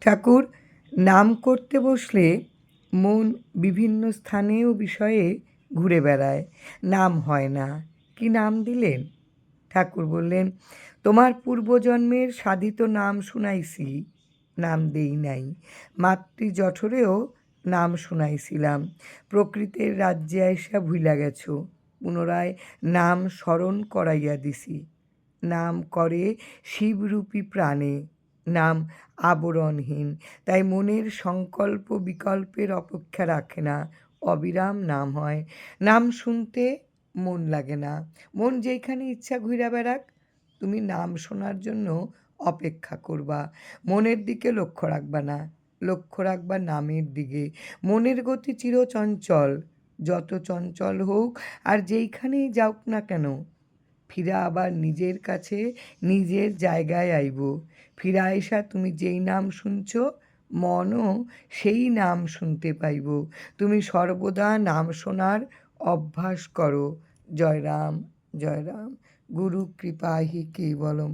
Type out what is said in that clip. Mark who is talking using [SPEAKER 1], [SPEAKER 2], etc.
[SPEAKER 1] ঠাকুর, নাম করতে বসলে মন বিভিন্ন স্থানে ও বিষয়ে ঘুরে বেড়ায়, নাম হয় না। কি নাম দিলেন? ঠাকুর বললেন, তোমার পূর্বজন্মের সাধিত নাম শুনাইছি, নাম দেই নাই। মাতৃজঠরেও নাম শুনাইছিলাম, প্রকৃতির রাজ্যে আইসা ভুইলা গেছো, পুনরায় নাম স্মরণ করাইয়া দিছি। নাম করে শিবরূপী প্রাণে, নাম আবরণহীন, তাই মনের সংকল্প বিকল্পের অপেক্ষা রাখে না, অবিরাম নাম হয়। নাম শুনতে মন লাগে না, মন যেইখানে ইচ্ছা ঘুরে বেড়াক, তুমি নাম শোনার জন্য অপেক্ষা করবা, মনের দিকে লক্ষ্য রাখবা না, লক্ষ্য রাখবা নামের দিকে। মনের গতি চিরচঞ্চল, যত চঞ্চল হোক আর যেইখানেই যাওক না কেন, ফিরা আবার নিজের কাছে, নিজের জায়গায় আইব। ফিরা আইসা তুমি যেই নাম শুনছ, মনও সেই নাম শুনতে পাইব। তুমি সর্বদা নাম শোনার অভ্যাস করো। জয় রাম, জয় রাম। গুরু কৃপাহি কেবলম।